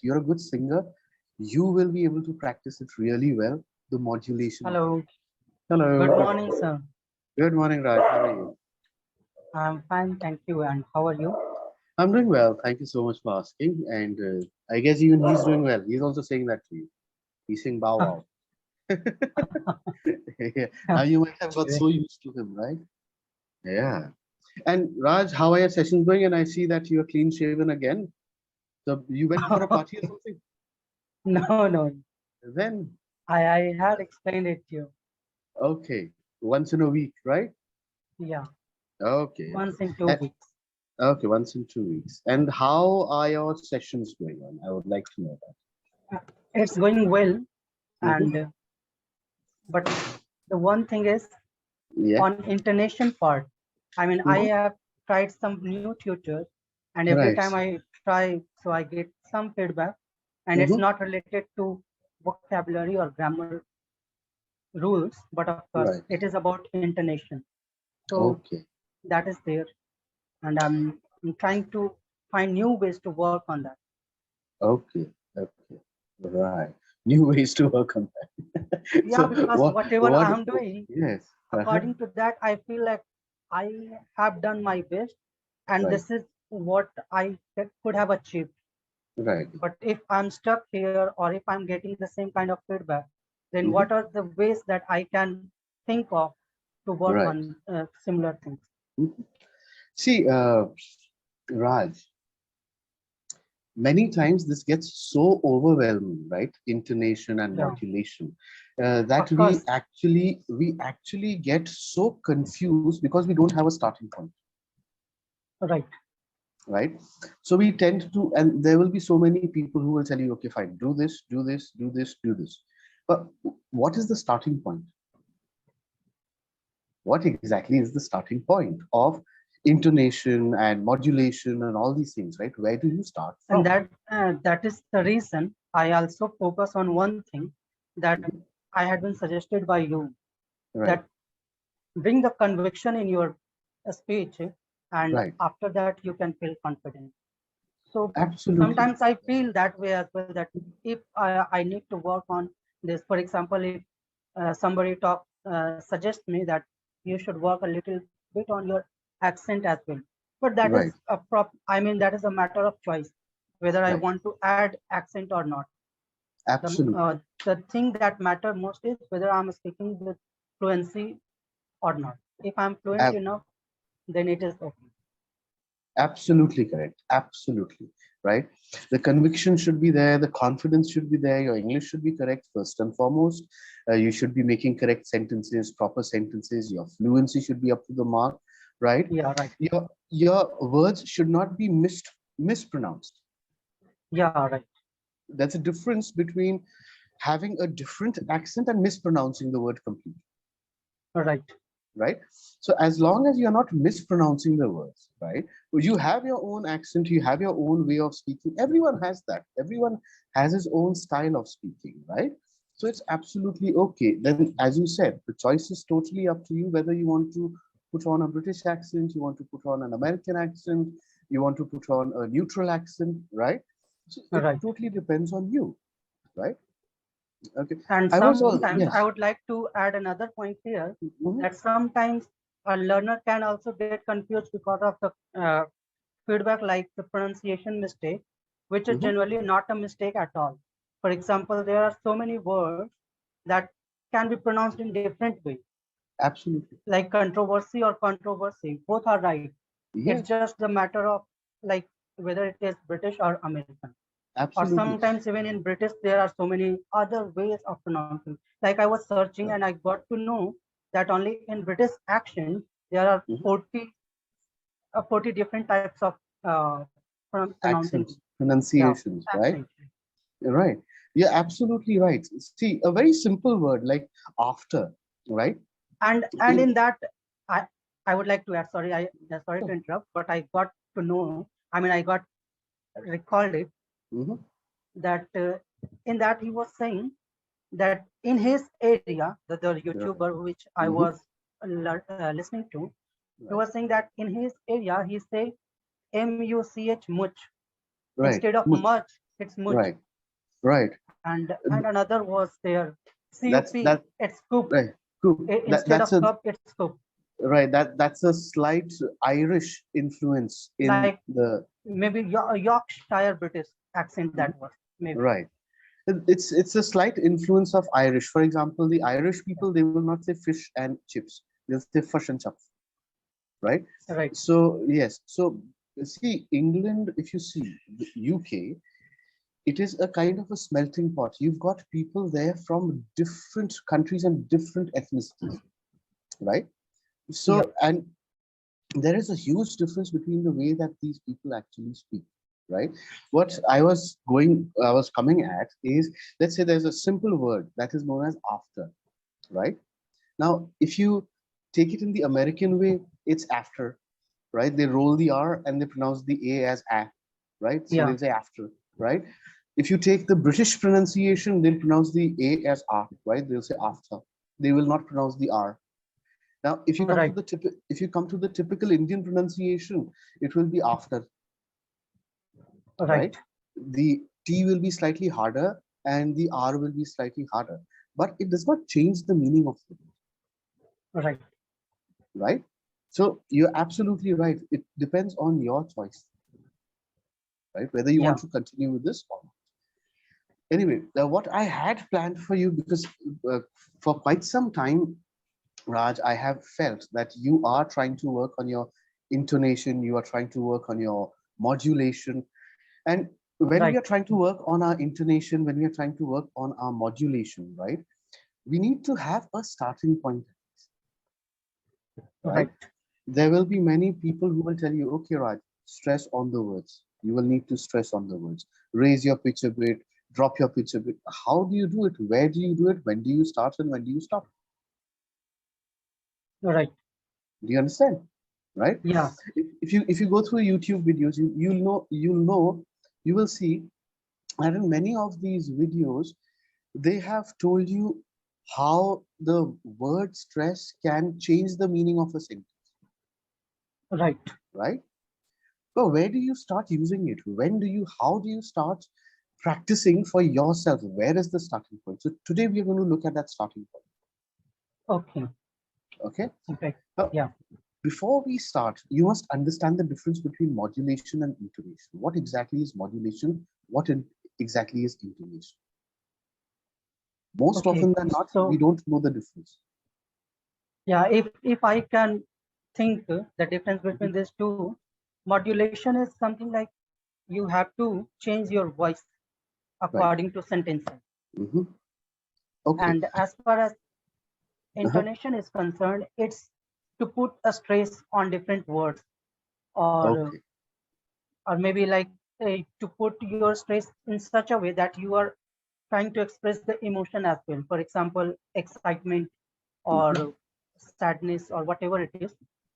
you're a good singer, you will be able to practice it really well, the modulation of it. Hello, good Hello. morning, sir. Good morning, Raj. How are you? I'm fine, thank you. And how are you? I'm doing well. Thank you so much for asking. And I guess even he's doing well. He's also saying that to you. He's saying bow wow. Yeah. Now you might have got so used to him, right? Yeah. And Raj, how are your sessions going? And I see that you're clean shaven again. So you went for a party or something? No, no. Then, I had explained it to you. okay. Once in a week, right? Yeah, Okay. once in two Uh, weeks. Okay, once in 2 weeks. And how are your sessions going on? I would like to know that. It's going well, Mm-hmm. and but the one thing is Yeah. on intonation part. I mean, I Mm-hmm. have tried some new tutors, and every Right. time I try, so I get some feedback, and it's Mm-hmm. not related to vocabulary or grammar rules, but of course, Right. it is about intonation. So Okay. that is there, and I'm trying to find new ways to work on that. Okay. Okay. Right. New ways to work on that. Yeah, So because what whatever what I'm doing, yes. Uh-huh. according to that, I feel like I have done my best, and Right. this is what could have achieved. Right. But if I'm stuck here, or if I'm getting the same kind of feedback, then Mm-hmm. what are the ways that I can think of to work Right. on similar things? Mhm. See, Raj, many times this gets so overwhelming, right? Intonation and Yeah, modulation, that of course, we actually get so confused because we don't have a starting point, right. right? So we tend to, and there will be so many people who will tell you, okay, fine, do this, do this, do this, do this. But what is the starting point? What exactly is the starting point of intonation and modulation and all these things, right? Where do you start And from? that is the reason I also focus on one thing that Mhm. I had been suggested by you, Right, that bring the conviction in your speech, and right, after that you can feel confident. So absolutely. sometimes I feel that way as well, that if I need to work on this, for example, if somebody suggests me that you should work a little bit on your accent as well, but that is Right, I mean, that is a matter of choice, whether I right, want to add accent or not. absolutely. The thing that matter most is whether I'm speaking with fluency or not. If I'm fluent Ab- enough, then it is okay. Absolutely correct. Absolutely. Right. The conviction should be there. The confidence should be there. Your English should be correct first and foremost. You should be making correct sentences, proper sentences. Your fluency should be up to the mark. Right. Yeah, right. Your words should not be mispronounced. Yeah, right. That's a difference between having a different accent and mispronouncing the word completely. Right. Right? So as long as you're not mispronouncing the words, right? You have your own accent, you have your own way of speaking. Everyone has that. Everyone has his own style of speaking, right? So it's absolutely okay. Then, as you said, the choice is totally up to you whether you want to put on a British accent, you want to put on an American accent, you want to put on a neutral accent, right? So it Right. totally depends on you, right? Okay. And I was all sometimes I yes. would like to add another point here, Mhm. that sometimes a learner can also get confused because of the feedback like the pronunciation mistake, which is Mhm. generally not a mistake at all. For example, there are so many words that can be pronounced in different ways, Absolutely. like controversy or controversy. Both are right. It's Yes. just the matter of like whether it is British or American. Or Absolutely. sometimes even in British, there are so many other ways of pronouncing. Like I was searching Right. and I got to know that only in British accent, there are Mhm. 40 different types of pronouncing. Accents, Yeah, pronunciations, right? accent. Right. You're absolutely right. See, a very simple word like after, right? And In in that, I I would like to add, sorry to interrupt, but I got to know, I mean, I got recalled it, Mhm. that in that he was saying that in his area, the Right. YouTuber which I Mhm. was listening to, he Right. was saying that in his area he say much Right. instead of Much. much. it's much. Right. Right. And another was there, That's CUP, that. it's scoop. Right. Cool. Instead That's of a cup, it's scoop. right. That's a slight Irish influence in Like the maybe Yorkshire British accent that was maybe. right. It's a slight influence of Irish. For example, the Irish people, they will not say fish and chips. They'll say fish and chips, right? Right, So yes. So see, England, if you see the UK, it is a kind of a smelting pot. You've got people there from different countries and different ethnicities, right? yeah, So, and there is a huge difference between the way that these people actually speak, right? What I was coming at is, let's say there's a simple word that is known as after, right? Now, if you take it in the American way, it's after, right? They roll the R and they pronounce the A as A, right? So yeah, they'll say after, right? If you take the British pronunciation, they'll pronounce the A as A, right? They'll say after. They will not pronounce the R. Now, right, if you come to the typical Indian pronunciation, it will be after, right, right? The T will be slightly harder and the R will be slightly harder, but it does not change the meaning of the word, right, right? So you're absolutely right. It depends on your choice, right? Whether you yeah, want to continue with this or not. Anyway, what I had planned for you, because uh, for quite some time, Raj, I have felt that you are trying to work on your intonation, you are trying to work on your modulation. And when we right, are trying to work on our intonation, when we are trying to work on our modulation, right, we need to have a starting point, right? right, There will be many people who will tell you, okay, Raj, stress on the words. You will need to stress on the words. Raise your pitch a bit, drop your pitch a bit. How do you do it? Where do you do it? When do you start and when do you stop? right, Do you understand? Right? yeah, If you go through YouTube videos, you will see that in many of these videos, they have told you how the word stress can change the meaning of a sentence, right, right? So where do you start using it? How do you start practicing for yourself? Where is the starting point? So today we are going to look at that starting point. okay, Okay. okay, Now, yeah, before we start, you must understand the difference between modulation and intonation. What exactly is modulation? Exactly is intonation? Most okay. often than not, we So don't know the difference. yeah, if I can think the difference between Mhm. these two, modulation is something like you have to change your voice Right. according to sentences. Hmm. Okay. And as far as Uh-huh. intonation is concerned, it's to put a stress on different words, or Okay. or maybe like to put your stress in such a way that you are trying to express the emotion as well. For example, excitement Hmm. or sadness or whatever it is.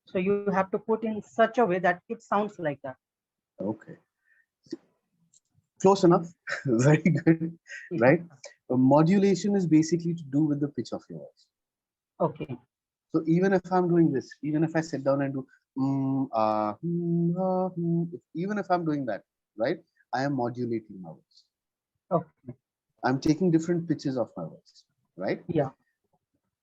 So you have to put in such a way that it sounds like that. Okay. Close enough. Very good. Yeah. Right. Modulation is basically to do with the pitch of your voice. Okay. So even if I'm doing this, even if I sit down and do even if I'm doing that, right, I am modulating my voice. Okay. I'm taking different pitches of my voice, right? Yeah.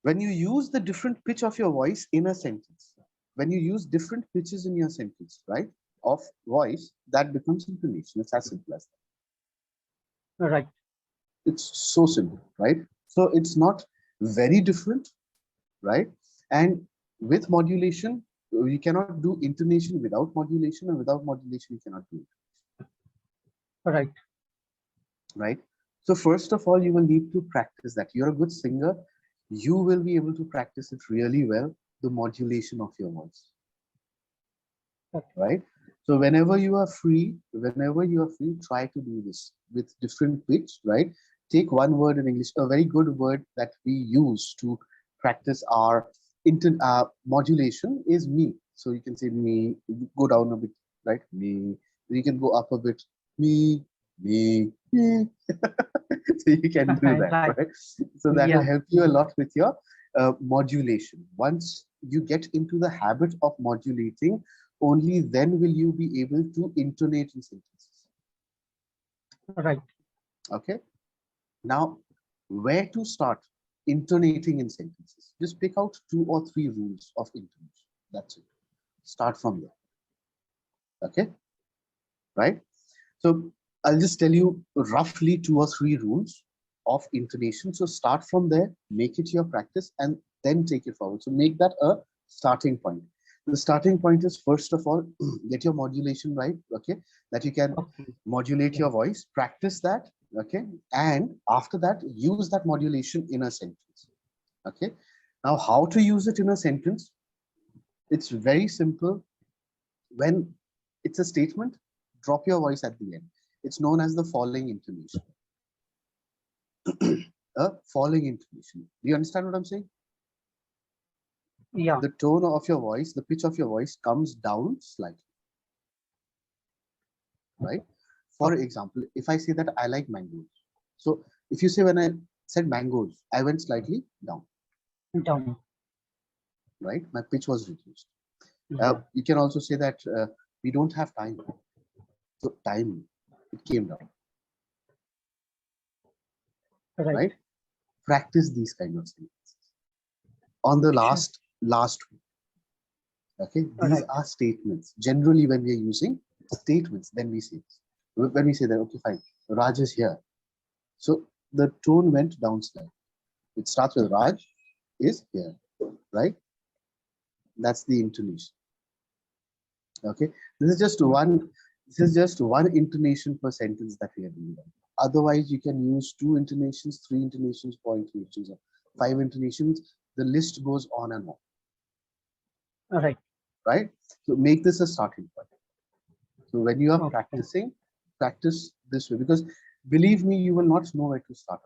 When you use the different pitch of your voice in a sentence, when you use different pitches in your sentence, right, of voice, that becomes intonation. It's as simple as Right. that. It's so simple, right? So it's not very different, right? And with modulation, you cannot do intonation without modulation, and without modulation, you cannot do it, Right. right? So first of all, you will need to practice that. You're a good singer, you will be able to practice it really well, the modulation of your voice, Okay. right? So whenever you are free, try to do this with different pitch, right? Take one word in English, a very good word that we use to practice our modulation is me. So you can say me, go down a bit, right? Me. You can go up a bit, me, me. So you can do that, Right. right? So that will Yeah. help you a lot with your modulation. Once you get into the habit of modulating, only then will you be able to intonate in sentences. Right. Okay. Now, where to start intonating in sentences? Just pick out 2 or 3 rules of intonation. That's it. Start from there. Okay. Right. So I'll just tell you roughly 2 or 3 rules of intonation. So start from there, make it your practice, and then take it forward. So make that a starting point. The starting point is, first of all, get your modulation right. Okay, that you can Okay. modulate Yeah. your voice, practice that. Okay, and after that, use that modulation in a sentence. Okay, now how to use it in a sentence? It's very simple. When it's a statement, drop your voice at the end. It's known as the falling intonation. A falling intonation. Do you understand what I'm saying? Yeah. The tone of your voice, the pitch of your voice comes down slightly, right? For Okay. example, if I say that I like mangoes, so if you say when I said mangoes, I went slightly down, Down. right? My pitch was reduced. Yeah. You can also say that we don't have time. So time, it came down, Right. right? Practice these kind of things. On the Sure. last one, okay? These Right. are statements. Generally, when we are using statements, then we say this. When we say that, okay, fine, Raj is here. So the tone went down slightly. It starts with Raj is here, right? That's the intonation. Okay, this is just one. This is just one intonation per sentence that we are doing. Otherwise, you can use 2 intonations, 3 intonations, 4 intonations, or 5 intonations. The list goes on and on, Right. right? So make this a starting point. So when you are Okay. practicing, practice this way, because believe me, you will not know where to start,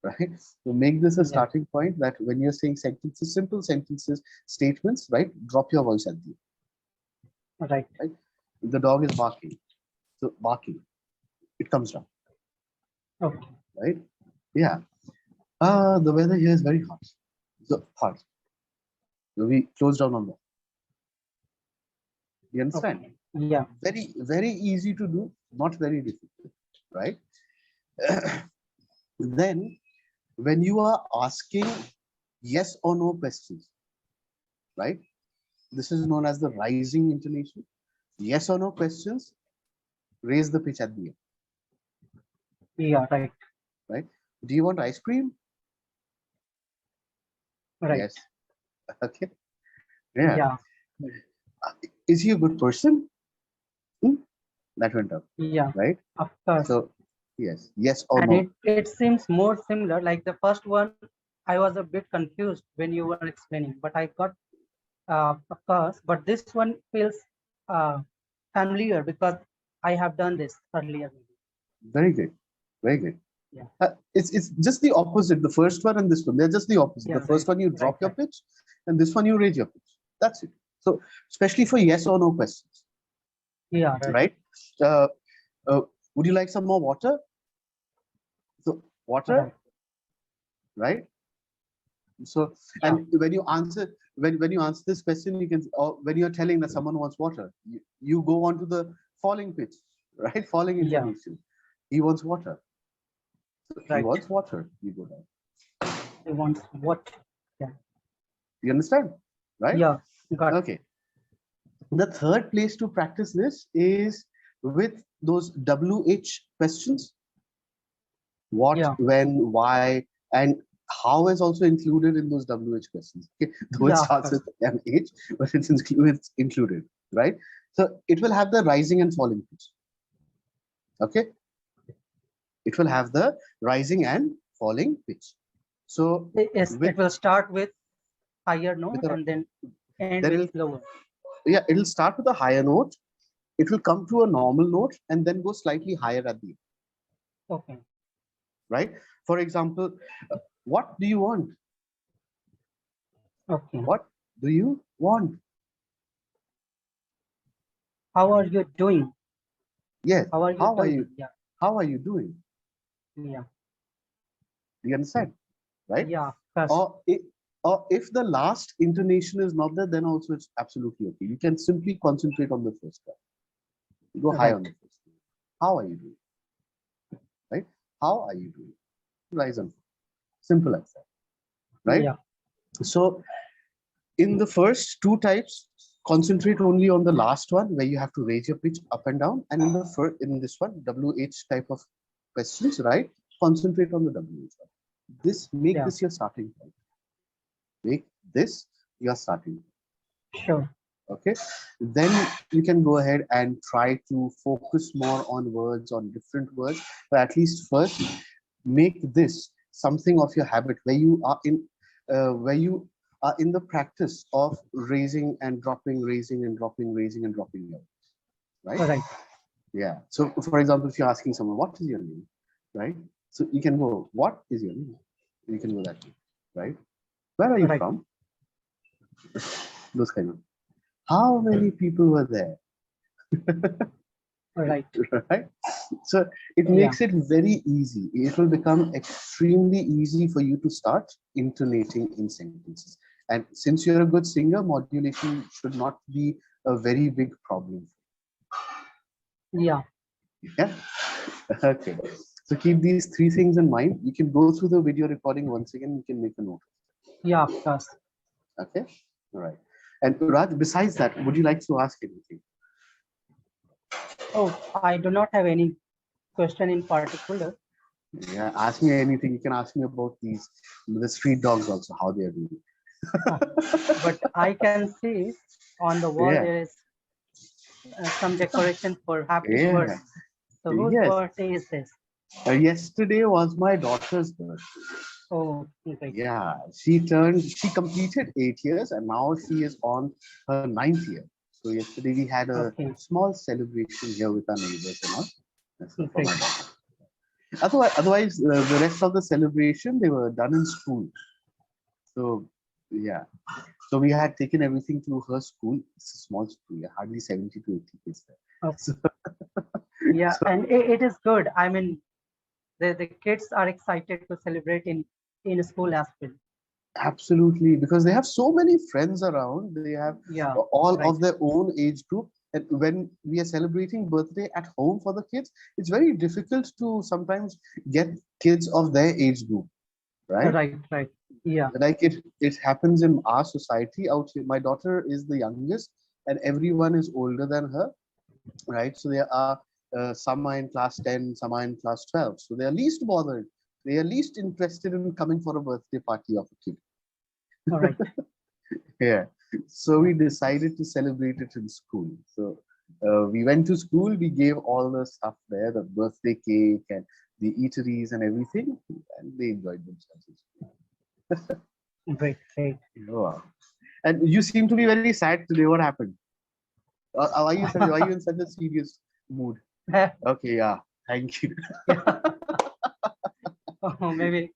right? So make this a Yeah. starting point, that when you're saying sentences, simple sentences, statements, right? Drop your voice at the end, Right. right? The dog is barking. So barking, it comes down, Okay. right? Yeah. The weather here is very hot. So hot. So we close down on that. You understand? Okay. Yeah. Very, very easy to do, not very difficult, right? Then, when you are asking yes or no questions, right? This is known as the rising intonation. Yes or no questions, raise the pitch at the end, Yeah. Right. right? Do you want ice cream? Right. Yes. Okay. Yeah. Yeah. Is he a good person? Hmm? That went up, Yeah. right? Of course. So, yes, yes or And no. it seems more similar. Like the first one, I was a bit confused when you were explaining, but I got of course. But this one feels uh, familiar because I have done this earlier. Very good. Very good. Yeah. It's just the opposite. The first one and this one, they're just the opposite. The Yeah. first Right. one you Right. drop your Right. pitch, and this one you raise your pitch. That's it. So, especially for yes or no questions, Yeah. Right. right? Uh, uh, would you like some more water? So, water, Right. right? So, Yeah. and when you answer, when you answer this question, you can, or when you're telling that someone wants water, you go on to the falling pitch, right? Falling Yeah. intonation. He wants water. So he Right. wants water. You go down. I want what? Yeah. You understand, right? Yeah. Got. Okay. The third place to practice this is with those WH questions: what, Yeah. when, why, and how is also included in those WH questions. Okay? Though it Yeah. Of starts course. with an H, but it's included, right? So it will have the rising and falling pitch. Okay, it will have the rising and falling pitch. So It with will start with higher with note a and then end then with it'll, lower. yeah, it'll start with a higher note. It will come to a normal note and then go slightly higher at the end, Okay. right? For example, what do you want? Okay. What do you want? How are you doing? Yes. How are you How are doing? you? Yeah. How are you doing? Yeah. Do you understand? Right? Yeah. Of course. Or if, or if the last intonation is not there, then also it's absolutely okay. You can simply concentrate on the first one. Go high Right. on the first one. How are you doing? Right? How are you doing? Rise and fall. Simple as that. Right? Yeah. So in the first two types, concentrate only on the last one where you have to raise your pitch up and down. And in the first, in this one, WH type of questions, right? Concentrate on the WH one. Make Yeah. this your starting point. Make this your starting point. Sure. Okay, then you can go ahead and try to focus more on words, on different words, but at least first make this something of your habit where you are in the practice of raising and dropping, raising and dropping, raising and dropping your right. Right. Yeah, so for example, if you're asking someone what is your name, right, so you can go what is your name, you can go that way, right, where are you Right. from, those kind of, how many people were there. Right. Right, so it Yeah. makes it very easy, it will become extremely easy for you to start intonating in sentences, and since you're a good singer, modulation should not be a very big problem. Yeah. Yeah. Okay, so keep these three things in mind. You can go through the video recording once again, you can make a note. Yeah. Of course. Okay, all right. And Raj, besides that, would you like to ask anything? Oh, I do not have any question in particular. Yeah, ask me anything. You can ask me about the street dogs also, how they are doing. But I can see on the wall Yeah, there is some decoration for happy yeah, birthday. So whose yes. birthday is this? Yesterday was my daughter's birthday. Oh, great. Yeah, she completed 8 years and now she is on her ninth year. So yesterday we had a Okay, small celebration here with our neighbors and all. That's for my great. daughter. Otherwise, the rest of the celebration they were done in school. So yeah, so we had taken everything to her school. It's a small school, yeah, hardly 70 to 80 kids there. Oh, So, yeah, so and it is good. I mean, the kids are excited to celebrate in school as well. absolutely, because they have so many friends around. They have Yeah, all right, of their own age group. And when we are celebrating birthday at home for the kids, it's very difficult to sometimes get kids of their age group, right? right. Yeah, Like it happens in our society out here. My daughter is the youngest, and everyone is older than her, right? So there are some are in class 10, some are in class 12. So they are least bothered. They are least interested in coming for a birthday party of a kid. all right. Yeah. So we decided to celebrate it in school. So we went to school, we gave all the stuff there, the birthday cake and the eateries and everything, and they enjoyed themselves. Great. Wow. And you seem to be very sad today. What happened? Why are you in such a serious mood? Okay, yeah. Thank you. Yeah. Oh, maybe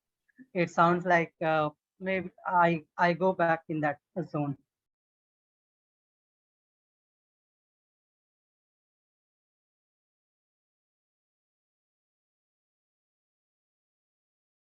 it sounds like maybe I go back in that zone.